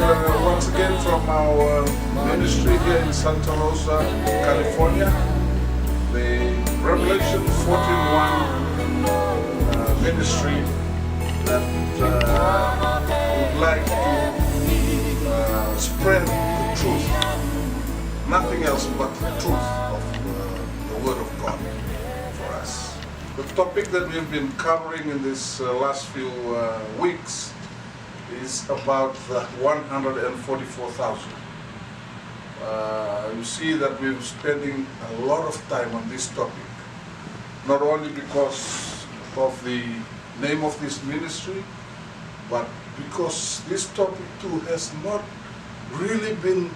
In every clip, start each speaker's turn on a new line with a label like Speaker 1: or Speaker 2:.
Speaker 1: once again from our ministry here in Santa Rosa, California, the Revelation 14:1 ministry that would like to spread the truth, nothing else but the truth of the Word of God for us. The topic that we've been covering in this last few weeks is about the 144,000. You see that we're spending a lot of time on this topic, not only because of the name of this ministry, but because this topic too has not really been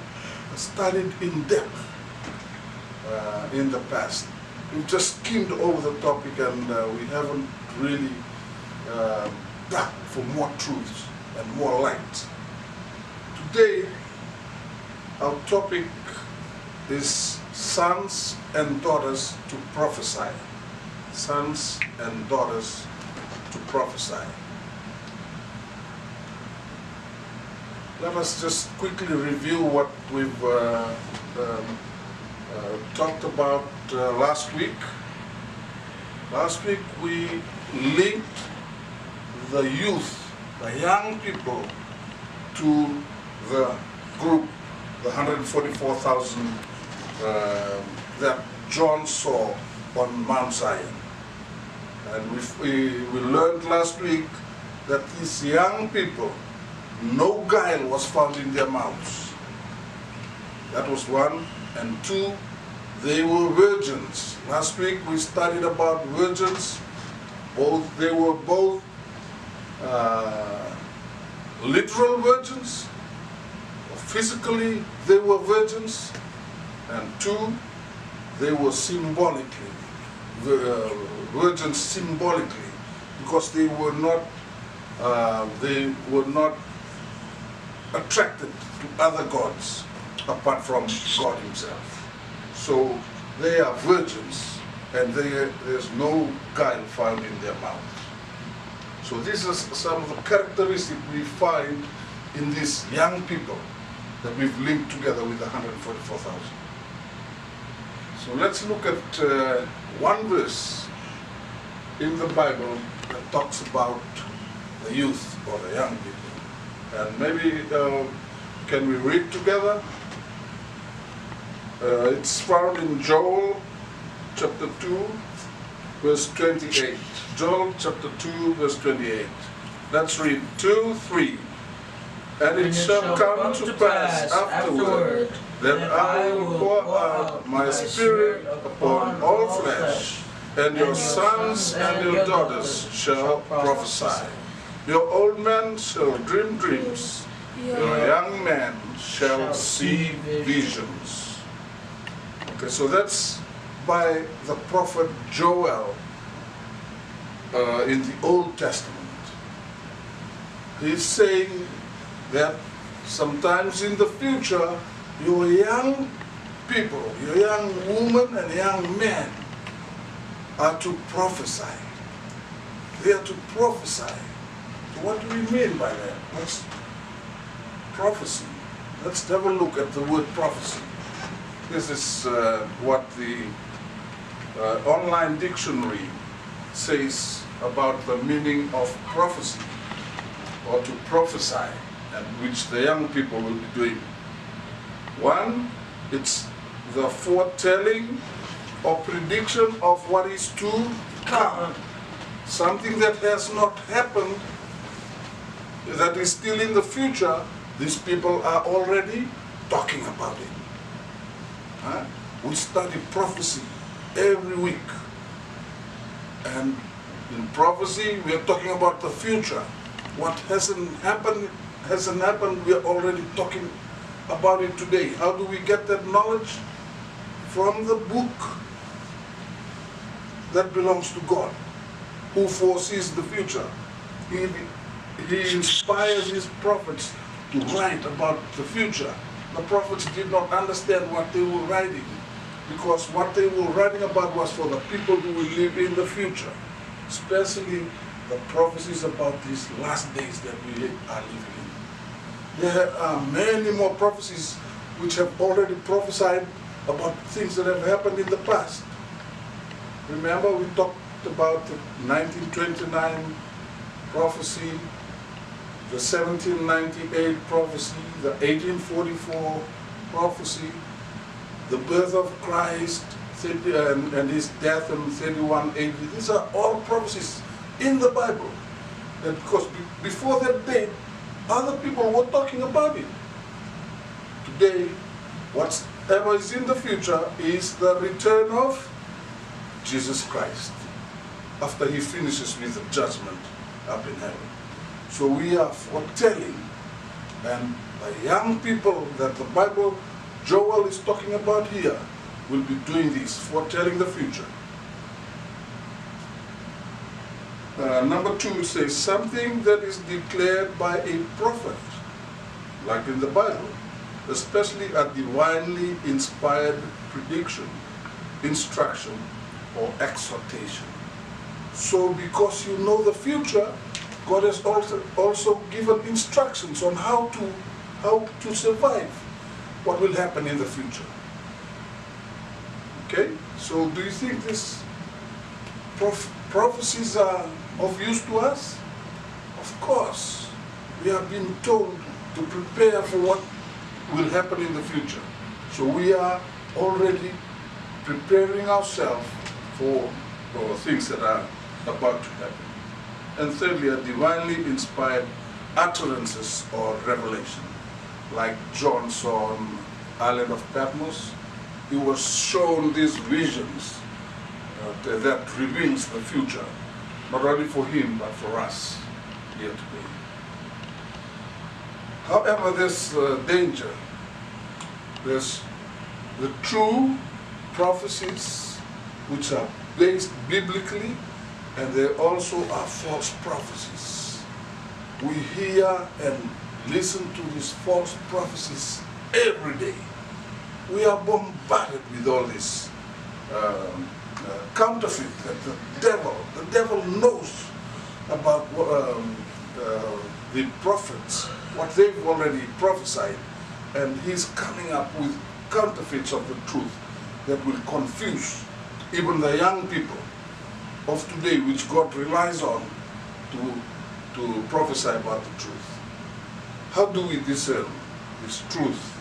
Speaker 1: studied in depth in the past. We've just skimmed over the topic and we haven't really dug for more truths and more light. Today, our topic is sons and daughters to prophesy. Sons and daughters to prophesy. Let us just quickly review what we've talked about last week. Last week we linked the youth, the young people, to the group, the 144,000 that John saw on Mount Zion. And we learned last week that these young people, no guile was found in their mouths. That was one. And two, they were virgins. Last week we studied about virgins. They were both literal virgins, physically they were virgins, and two, they were symbolically virgins symbolically, because they were not attracted to other gods apart from God Himself. So they are virgins, and there's no guile found in their mouths. So these are some of the characteristics we find in these young people that we've linked together with the 144,000. So let's look at one verse in the Bible that talks about the youth or the young people. And maybe can we read together? It's found in Joel chapter 2, verse 28. Joel chapter 2, verse 28. Let's read 2, 3. And it shall come to pass afterward that I will pour out my spirit upon all flesh, and your sons and your daughters shall prophesy. Your old men shall dream dreams, your young men shall see visions. Okay, so that's by the prophet Joel in the Old Testament. He's saying that sometimes in the future, your young people, your young women and young men are to prophesy. They are to prophesy. So what do we mean by that? What's prophecy? Let's have a look at the word prophecy. This is what the online dictionary says about the meaning of prophecy, or to prophesy, and which the young people will be doing. One, it's the foretelling or prediction of what is to come. Something that has not happened, that is still in the future, these people are already talking about it. We study prophecy every week. And in prophecy, we are talking about the future. What hasn't happened, we are already talking about it today. How do we get that knowledge? From the book that belongs to God, who foresees the future. He inspires his prophets to write about the future. The prophets did not understand what they were writing, because what they were writing about was for the people who will live in the future, especially the prophecies about these last days that we are living in. There are many more prophecies which have already prophesied about things that have happened in the past. Remember, we talked about the 1929 prophecy, the 1798 prophecy, the 1844 prophecy, the birth of Christ and his death in 31 AD. These are all prophecies in the Bible. And because before that date, other people were talking about it. Today, whatever is in the future is the return of Jesus Christ after he finishes with the judgment up in heaven. So we are foretelling, and the young people that the Bible, Joel is talking about here, will be doing this, foretelling the future. Number 2 says something that is declared by a prophet, like in the Bible, especially a divinely inspired prediction, instruction, or exhortation. So because you know the future, God has also given instructions on how to survive what will happen in the future. Okay? So do you think these prophecies are of use to us? Of course. We have been told to prepare for what will happen in the future. So we are already preparing ourselves for things that are about to happen. And thirdly, a divinely inspired utterances or revelation. Like John saw on Island of Patmos, he was shown these visions that reveals the future, not only for him, but for us here today. However, there's danger. There's the true prophecies which are based biblically, and there also are false prophecies. We hear and listen to these false prophecies every day. We are bombarded with all this counterfeit that the devil knows about the prophets, what they've already prophesied, and he's coming up with counterfeits of the truth that will confuse even the young people of today, which God relies on to prophesy about the truth. How do we discern this truth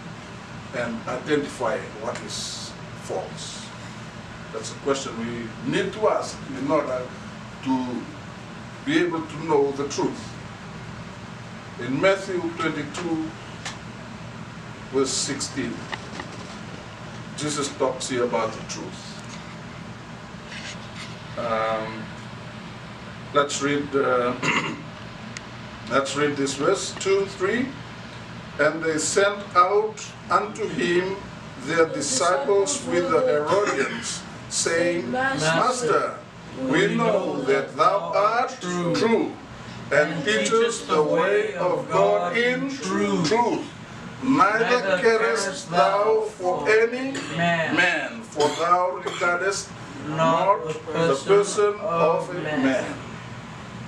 Speaker 1: and identify what is false? That's a question we need to ask in order to be able to know the truth. In Matthew 22, verse 16, Jesus talks here about the truth. Let's read this verse 2, 3. And they sent out unto him their disciples with the Herodians, saying, Master, we know that thou art true, and teachest the way of God in truth. Neither carest thou for any man, for thou regardest not the person of a man.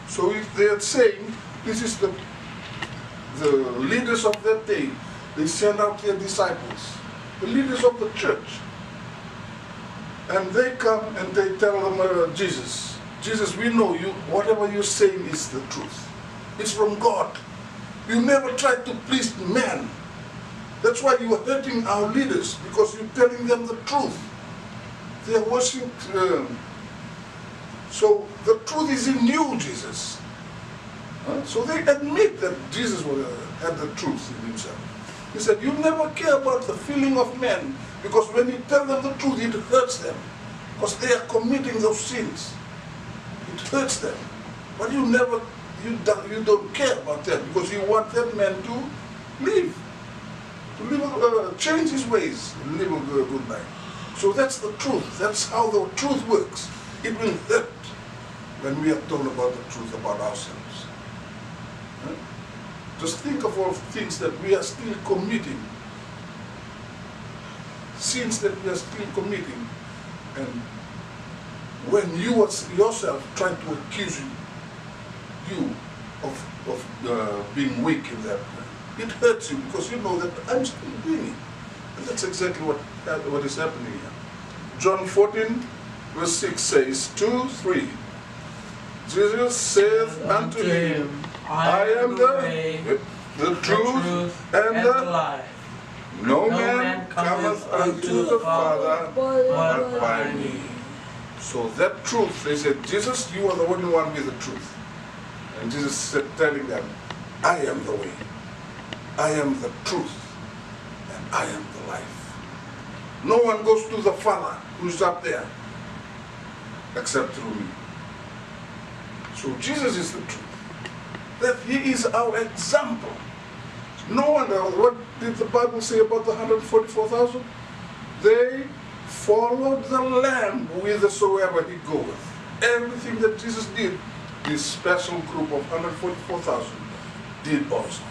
Speaker 1: So if they are saying, this is the leaders of that day, they send out their disciples, the leaders of the church, and they come and they tell them, Jesus, we know you, whatever you're saying is the truth. It's from God. You never tried to please man. That's why you are hurting our leaders, because you're telling them the truth. They are worshiping. So the truth is in you, Jesus. So they admit that Jesus had the truth in himself. He said, you never care about the feeling of men, because when you tell them the truth, it hurts them, because they are committing those sins. It hurts them. But you don't care about them, because you want that man to live, change his ways, and live a good life. So that's the truth. That's how the truth works. It will hurt when we are told about the truth about ourselves. Just think of all things that we are still committing, sins that we are still committing, and when you yourself try to accuse you of being weak in that, it hurts you because you know that I'm still doing it. And that's exactly what is happening here. John 14, verse 6 says, 2, 3. Jesus saith unto him, I am the way, the truth, and the life. No man cometh unto the Father but by me. So that truth, they said, Jesus, you are the only one with the truth. And Jesus said, telling them, I am the way, I am the truth, and I am the life. No one goes to the Father who's up there except through me. So Jesus is the truth. That he is our example. No wonder, what did the Bible say about the 144,000? They followed the Lamb whithersoever he goeth. Everything that Jesus did, this special group of 144,000 did also.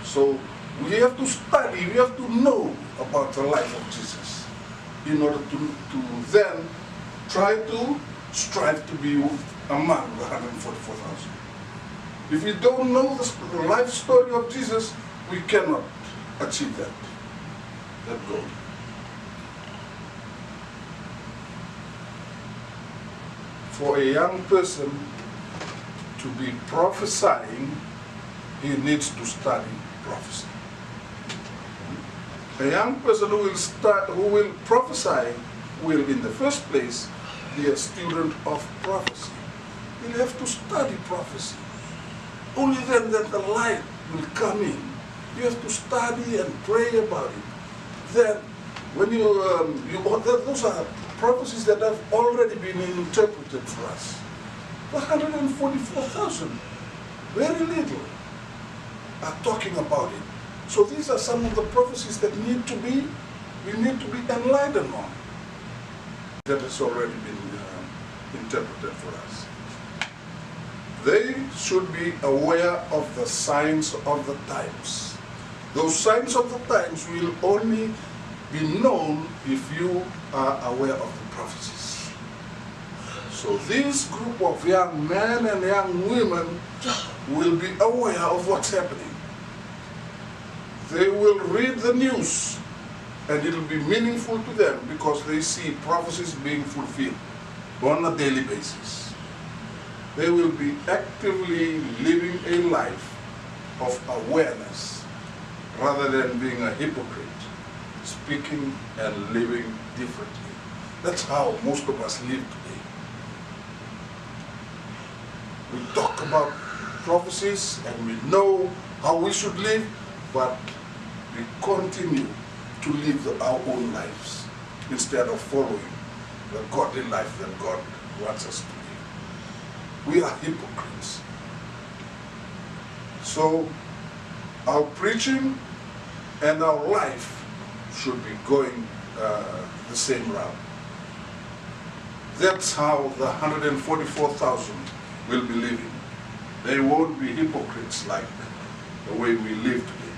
Speaker 1: So we have to study, we have to know about the life of Jesus in order to then try to strive to be among the 144,000. If we don't know the life story of Jesus, we cannot achieve that goal. For a young person to be prophesying, he needs to study prophecy. A young person who will prophesy will, in the first place, be a student of prophecy. He'll have to study prophecy. Only then that the light will come in. You have to study and pray about it. Then, when those are prophecies that have already been interpreted for us. The 144,000, very little, are talking about it. So these are some of the prophecies that we need to be enlightened on. That has already been interpreted for us. They should be aware of the signs of the times. Those signs of the times will only be known if you are aware of the prophecies. So this group of young men and young women will be aware of what's happening. They will read the news and it will be meaningful to them because they see prophecies being fulfilled on a daily basis. They will be actively living a life of awareness rather than being a hypocrite, speaking and living differently. That's how most of us live today. We talk about prophecies and we know how we should live, but we continue to live our own lives instead of following the godly life that God wants us to live. We are hypocrites. So our preaching and our life should be going the same route. That's how the 144,000 will be living. They won't be hypocrites like the way we live today.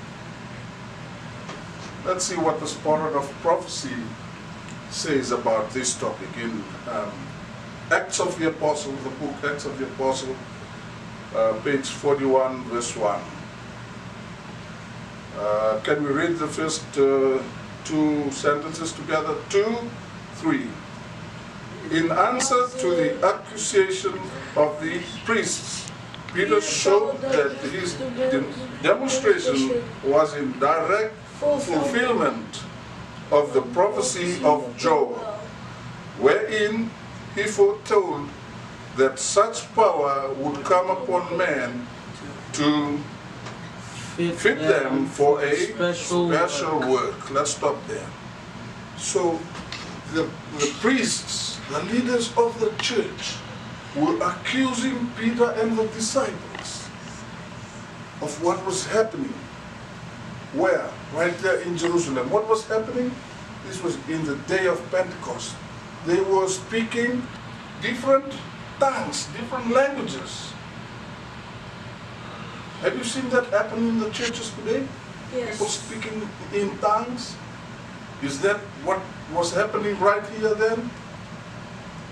Speaker 1: Let's see what the Spirit of Prophecy says about this topic in Acts of the Apostle, the book Acts of the Apostle, page 41, verse 1. Can we read the first two sentences together? 2, 3. In answer to the accusation of the priests, Peter showed that his demonstration was in direct fulfillment of the prophecy of Joel, wherein he foretold that such power would come upon men to fit them for a special work. Let's stop there. So the priests, the leaders of the church, were accusing Peter and the disciples of what was happening. Where? Right there in Jerusalem. What was happening? This was in the day of Pentecost. They were speaking different tongues, different languages. Have you seen that happen in the churches today? Yes. People speaking in tongues? Is that what was happening right here then?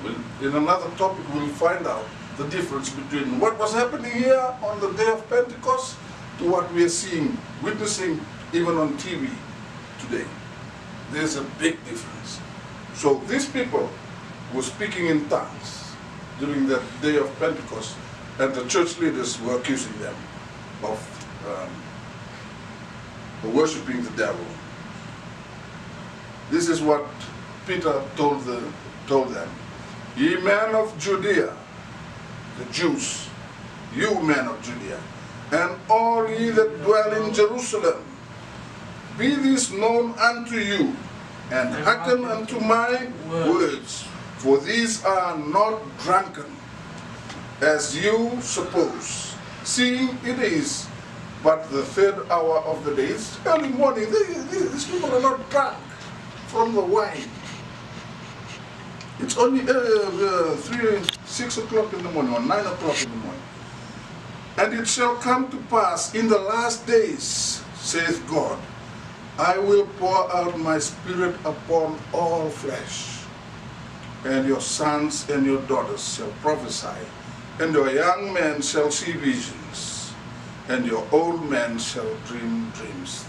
Speaker 1: Well, in another topic we'll find out the difference between what was happening here on the day of Pentecost to what we are seeing, witnessing even on TV today. There's a big difference. So these people were speaking in tongues during that day of Pentecost, and the church leaders were accusing them of worshiping the devil. This is what Peter told them. Ye men of Judea, the Jews, you men of Judea, and all ye that dwell in Jerusalem, be this known unto you, and hearken unto my words, for these are not drunken, as you suppose, seeing it is but the third hour of the day. It's early morning. These people are not drunk from the wine. It's only 6 o'clock in the morning or 9 o'clock in the morning. And it shall come to pass in the last days, saith God, I will pour out my spirit upon all flesh, and your sons and your daughters shall prophesy, and your young men shall see visions, and your old men shall dream dreams.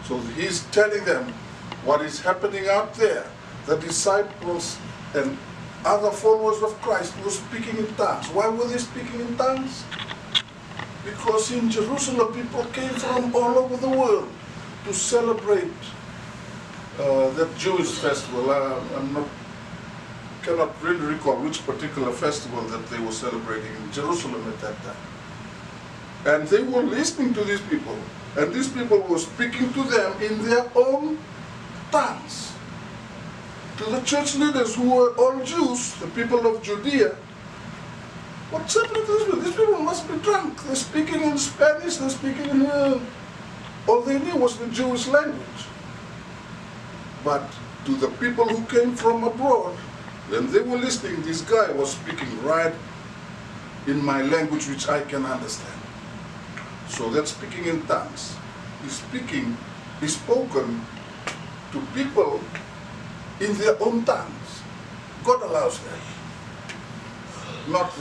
Speaker 1: So he's telling them what is happening out there. The disciples and other followers of Christ were speaking in tongues. Why were they speaking in tongues? Because in Jerusalem people came from all over the world to celebrate that Jewish festival. Cannot really recall which particular festival that they were celebrating in Jerusalem at that time. And they were listening to these people, and these people were speaking to them in their own tongues. To the church leaders who were all Jews, the people of Judea, what's happening to these people? These people must be drunk. They're speaking in Spanish, they're speaking in... all they knew was the Jewish language. But to the people who came from abroad, when they were listening, this guy was speaking right in my language, which I can understand. So that's speaking in tongues. He's spoken to people in their own tongues. God allows that. Not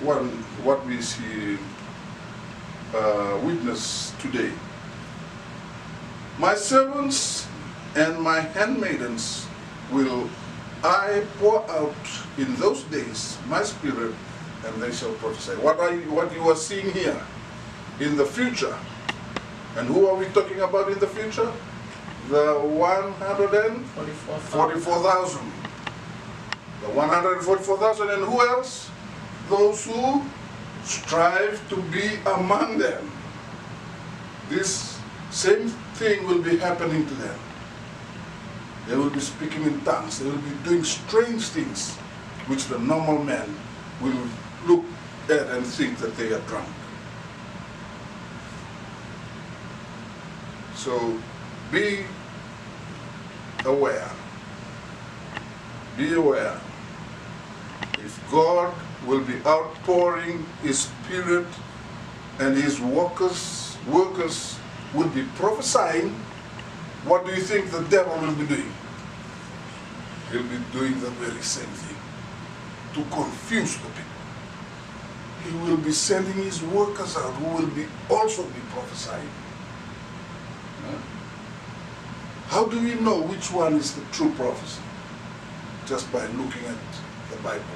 Speaker 1: what we see witness today. My servants and my handmaidens will I pour out in those days my spirit, and they shall prophesy. What you are seeing here in the future, and who are we talking about in the future? The 144,000. The 144,000, and who else? Those who strive to be among them. This same thing will be happening to them. They will be speaking in tongues. They will be doing strange things which the normal man will look at and think that they are drunk. So be aware. Be aware. If God will be outpouring His Spirit and His workers will be prophesying, what do you think the devil will be doing? He'll be doing the very same thing to confuse the people. He will be sending his workers out who will also be prophesying. How do we know which one is the true prophecy? Just by looking at the Bible.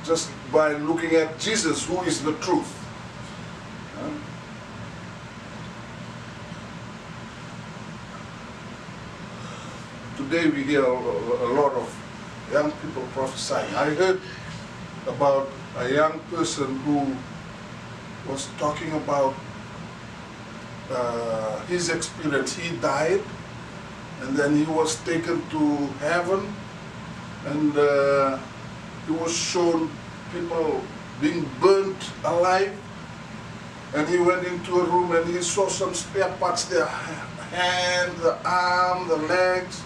Speaker 1: Just by looking at Jesus, who is the truth. Today we hear a lot of young people prophesying. I heard about a young person who was talking about his experience. He died, and then he was taken to heaven, and he was shown people being burnt alive, and he went into a room and he saw some spare parts, the hand, the arm, the legs.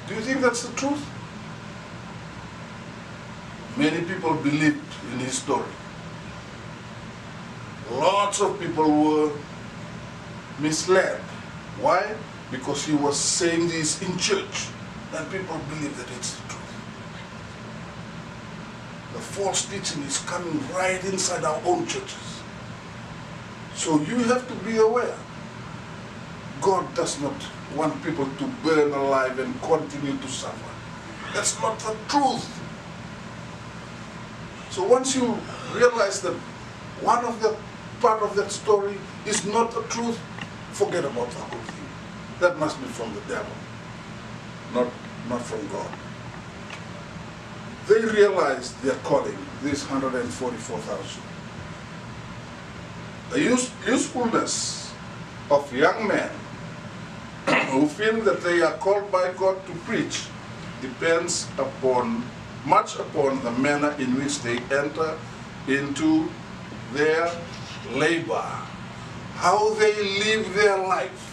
Speaker 1: Do you think that's the truth? Many people believed in his story. Lots of people were misled. Why? Because he was saying this in church, and people believe that it's the truth. The false teaching is coming right inside our own churches. So you have to be aware. God does not want people to burn alive and continue to suffer. That's not the truth. So once you realize that one of the part of that story is not the truth, forget about the whole thing. That must be from the devil, not from God. They realized their calling, these 144,000. The usefulness of young men who feel that they are called by God to preach depends much upon the manner in which they enter into their labor, how they live their life.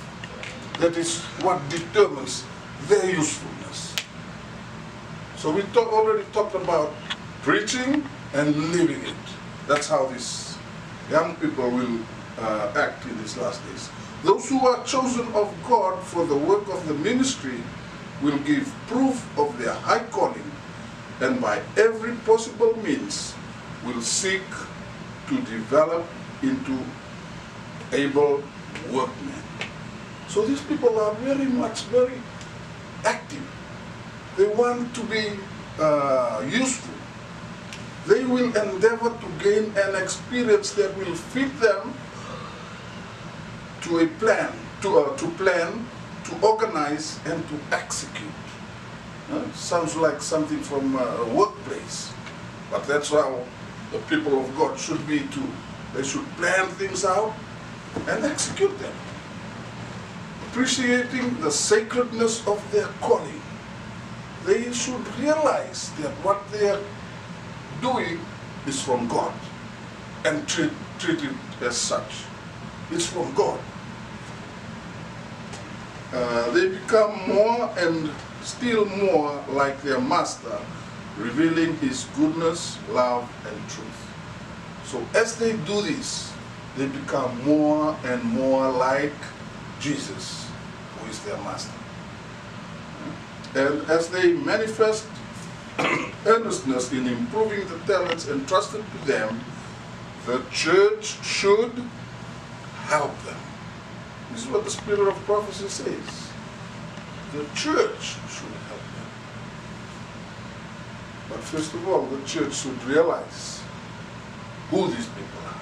Speaker 1: That is what determines their usefulness. So we already talked about preaching and living it. That's how these young people will act in these last days. Those who are chosen of God for the work of the ministry will give proof of their high calling, and by every possible means will seek to develop into able workmen. So these people are very active. They want to be useful. They will endeavor to gain an experience that will fit them to a plan, to organize, and to execute. Sounds like something from a workplace, but that's how the people of God should be too. They should plan things out and execute them, appreciating the sacredness of their calling. They should realize that what they are doing is from God and treat it as such. It's from God. They become more and still more like their master, revealing his goodness, love, and truth. So as they do this, they become more and more like Jesus, who is their master. And as they manifest earnestness in improving the talents entrusted to them, the church should help them. This is what the spirit of prophecy says. The church should help them. But first of all, the church should realize who these people are.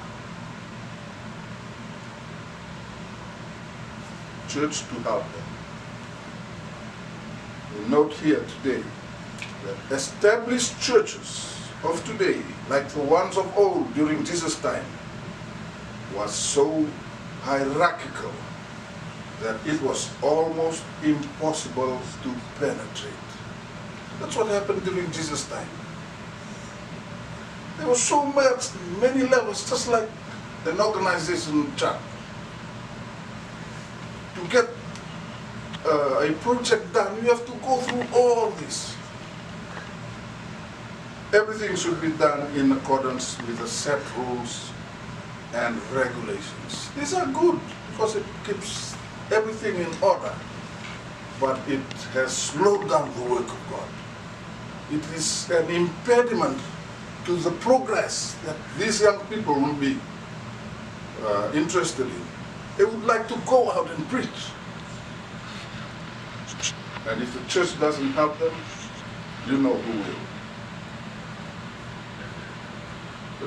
Speaker 1: Church to help them. We note here today that established churches of today, like the ones of old during Jesus' time, was so hierarchical that it was almost impossible to penetrate. That's what happened during Jesus' time. There was so many levels, just like an organization chart. To get a project done, you have to go through all this. Everything should be done in accordance with the set rules and regulations. These are good because it keeps everything in order, but it has slowed down the work of God. It is an impediment to the progress that these young people will be interested in. They would like to go out and preach. And if the church doesn't help them, you know who will.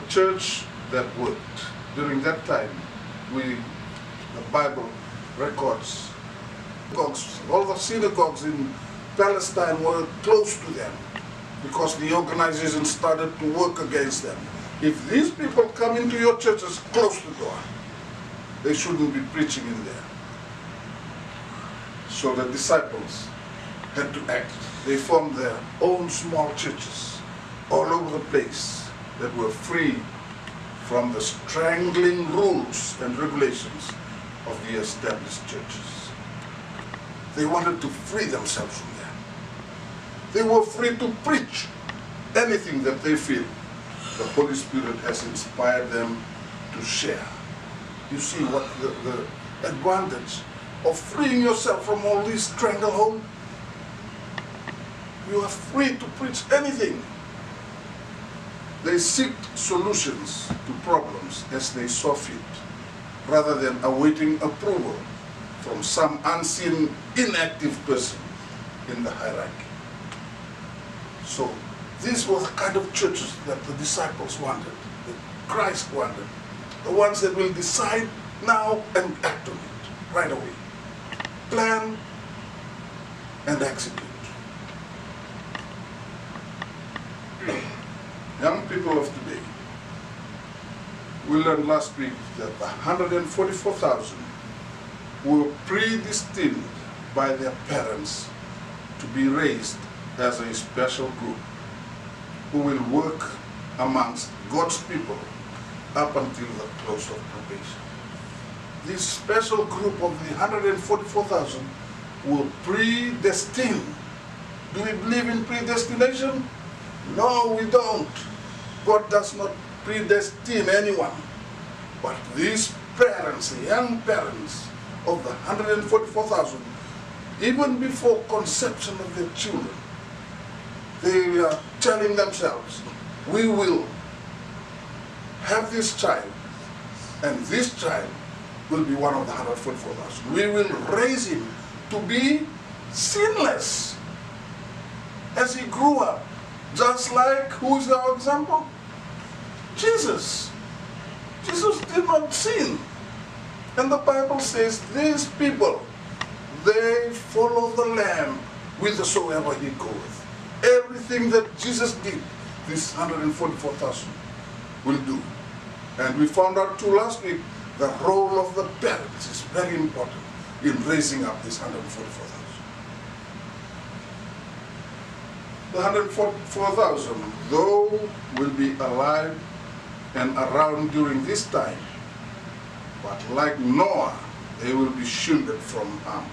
Speaker 1: The church that worked during that time, the Bible records, all the synagogues in Palestine were close to them because the organization started to work against them. If these people come into your churches, close the door. They shouldn't be preaching in there. So the disciples had to act. They formed their own small churches all over the place that were free from the strangling rules and regulations of the established churches. They wanted to free themselves from that. They were free to preach anything that they feel the Holy Spirit has inspired them to share. You see what the advantage of freeing yourself from all this stranglehold? You are free to preach anything. They seek solutions to problems as they saw fit. rather than awaiting approval from some unseen, inactive person in the hierarchy. So these were the kind of churches that the disciples wanted, that Christ wanted, the ones that will decide now and act on it right away. Plan and execute. Young people of today, we learned last week that the 144,000 were predestined by their parents to be raised as a special group who will work amongst God's people up until the close of probation. This special group of the 144,000 were predestined. Do we believe in predestination? No, we don't. God does not predestine anyone. But these parents, the young parents of the 144,000, even before conception of their children, they are telling themselves, we will have this child, and this child will be one of the 144,000. We will raise him to be sinless as he grew up. Just like, who is our example? Jesus. Jesus did not sin. And the Bible says these people, they follow the Lamb whithersoever he goeth. Everything that Jesus did, this 144,000 will do. And we found out too last week, the role of the parents is very important in raising up this 144,000. The 144,000, though, will be alive and around during this time, but like Noah, they will be shielded from harm,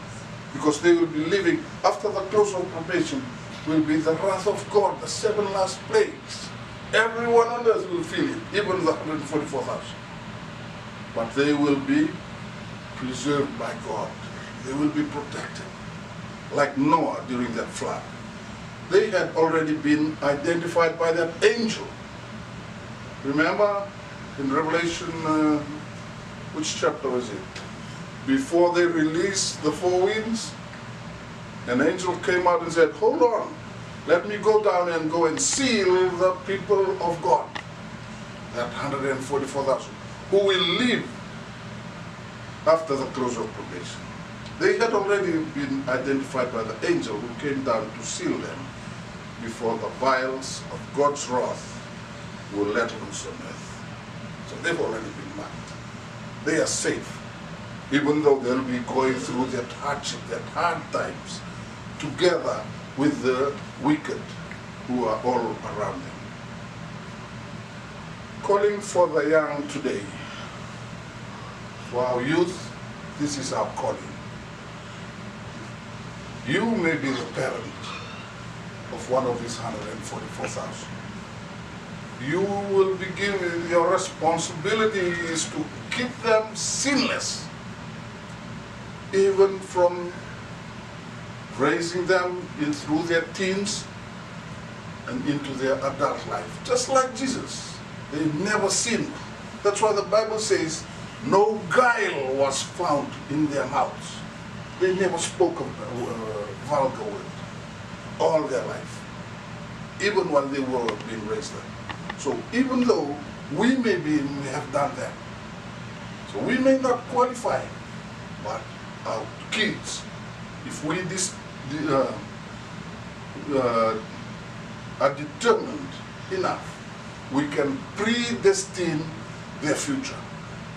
Speaker 1: because they will be living after the close of probation will be the wrath of God, the 7 last plagues. Everyone on earth will feel it, even the 144,000. But they will be preserved by God. They will be protected, like Noah during that flood. They had already been identified by that angel. Remember in Revelation, which chapter was it? Before they released the 4 winds, an angel came out and said, hold on, let me go down and go and seal the people of God, that 144,000, who will live after the close of probation. They had already been identified by the angel who came down to seal them before the vials of God's wrath were let loose on earth. So they've already been marked. They are safe, even though they'll be going through that hardship, that hard times, together with the wicked who are all around them. Calling for the young today, for our youth, this is our calling. You may be the parent of one of these 144,000. You will be given, your responsibility is to keep them sinless, even from raising them through their teens and into their adult life. Just like Jesus, they never sinned. That's why the Bible says, no guile was found in their mouths. They never spoke of vulgar word all their life, even while they were being raised up. So even though we may have done that, so we may not qualify, but our kids, if we are determined enough, we can predestine their future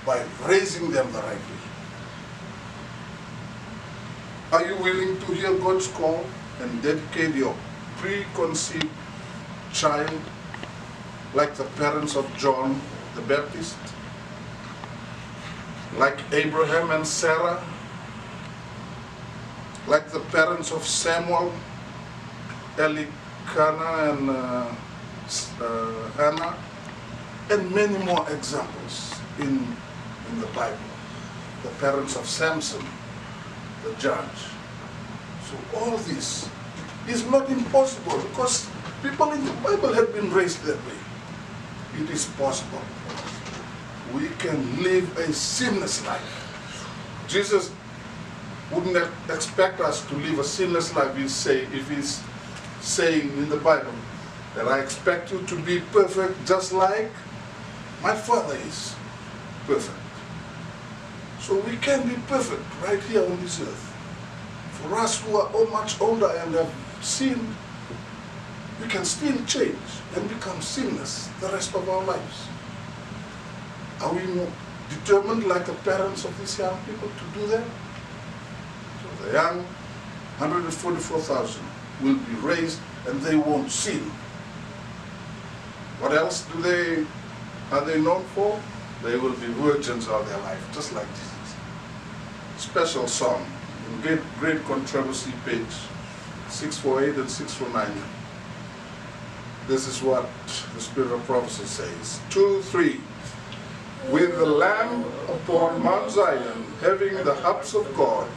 Speaker 1: by raising them the right way. Are you willing to hear God's call and dedicate your preconceived child like the parents of John the Baptist, like Abraham and Sarah, like the parents of Samuel, Elkanah and Hannah, and many more examples in the Bible. The parents of Samson, the judge. So all this is not impossible, because people in the Bible have been raised that way. It is possible. we can live a sinless life. Jesus wouldn't expect us to live a sinless life if he's saying in the Bible that I expect you to be perfect just like my Father is perfect. So we can be perfect right here on this earth. For us who are much older and have sinned, we can still change and become sinless the rest of our lives. Are we determined like the parents of these young people to do that? So the young 144,000 will be raised and they won't sin. What else are they known for? They will be virgins all their life, just like Jesus. Special song in Great Controversy, page 648 and 649. This is what the Spirit of Prophecy says. 2, 3. With the Lamb upon Mount Zion, having the harps of God,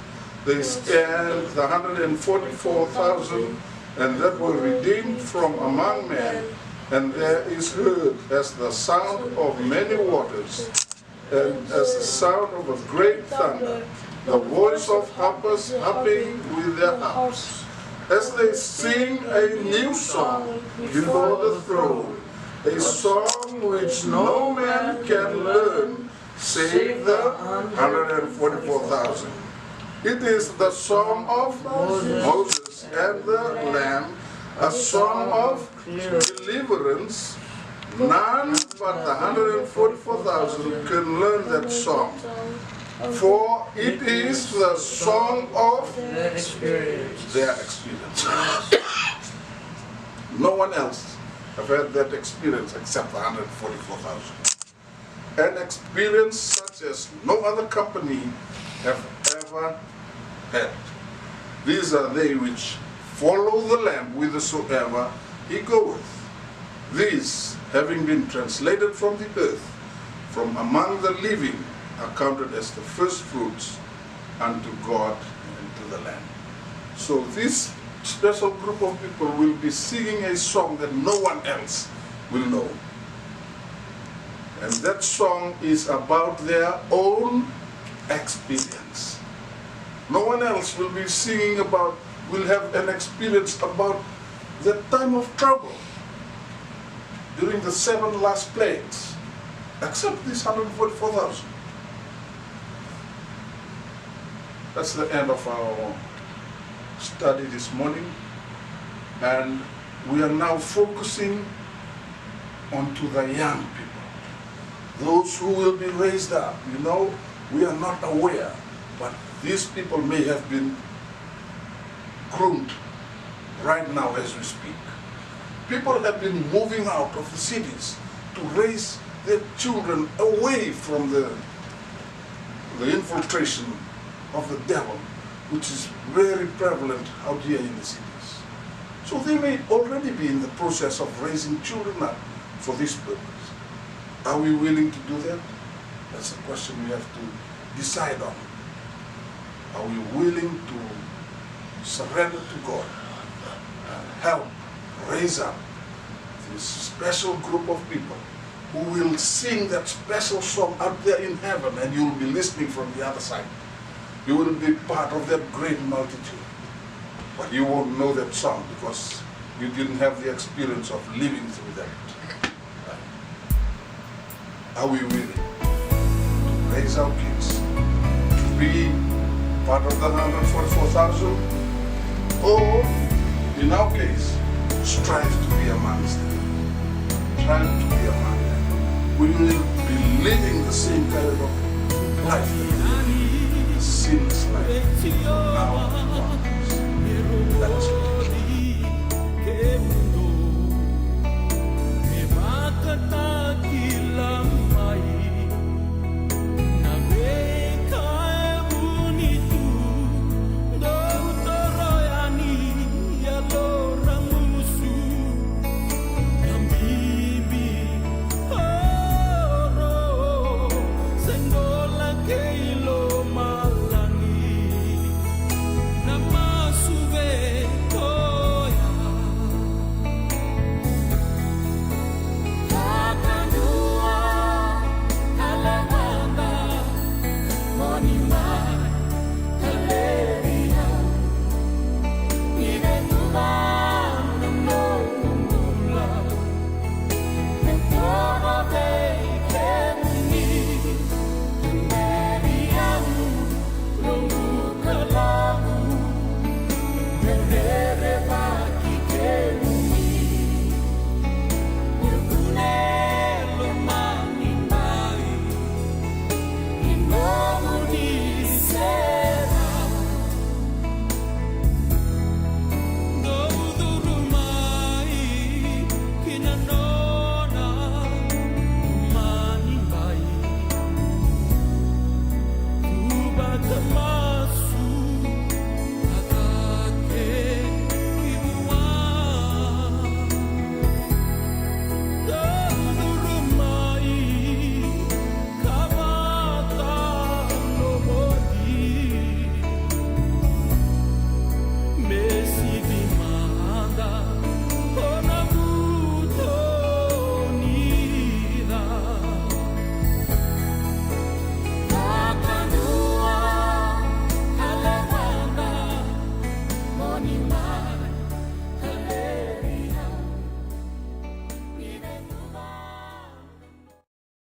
Speaker 1: they stand the 144,000, and that were redeemed from among men. And there is heard as the sound of many waters, and as the sound of a great thunder, the voice of harpers harping with their harps, as they sing a new song before the throne, a song which no man can learn, save the 144,000. It is the song of Moses and the Lamb, a song of deliverance. None but the 144,000 can learn that song, for it is the song of their experience. No one else have had that experience except the 144,000. An experience such as no other company have ever had. These are they which follow the Lamb whithersoever he goeth. These, having been translated from the earth, from among the living, are counted as the first fruits unto God and to the Lamb. So this special group of people will be singing a song that no one else will know. And that song is about their own experience. No one else will be singing about, will have an experience about the time of trouble during the 7 last plagues, except these 144,000. That's the end of our study this morning, and we are now focusing onto the young people, those who will be raised up. You know, we are not aware, but these people may have been groomed right now as we speak. People have been moving out of the cities to raise their children away from the infiltration of the devil, which is very prevalent out here in the cities. So they may already be in the process of raising children up for this purpose. Are we willing to do that? That's a question we have to decide on. Are we willing to surrender to God and help raise up this special group of people who will sing that special song out there in heaven, and you will be listening from the other side. You will be part of that great multitude. But you won't know that song because you didn't have the experience of living through that. Are we willing to raise our kids to be part of the 144,000? Or, in our case, strive to be amongst them. Strive to be among them. We will be living the same kind of life that we live, a sinless life from now onwards. Let us pray.